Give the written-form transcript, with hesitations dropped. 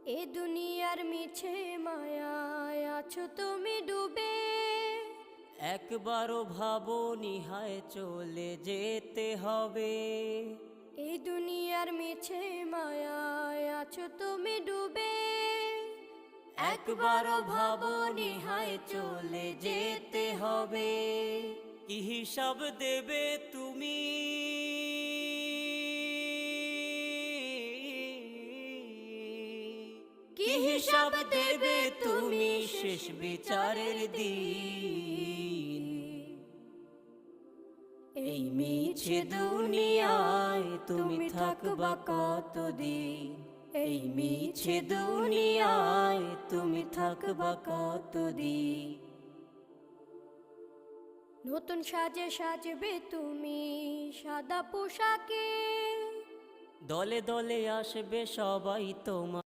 এ দুনিয়ার মিছে মায়ায় আছো তুমি ডুবে, একবারও ভাবো নিহায় চলে যেতে হবে। এই দুনিয়ার মিছে মায়ায় আছো তুমি ডুবে, একবারও ভাবো নিহায় চলে যেতে হবে। কি হিসাব দেবে তুমি, কি হিসাব দেবে তুমি শেষ বিচারের দিন। এই মিছে দুনিয়ায় তুমি থাকবা কতদিন, এই মিছে দুনিয়ায় তুমি থাকবা কতদিন। নতুন সাজে সাজবে তুমি সাদা পোশাকে, দলে দলে আসবে সবাই তোমার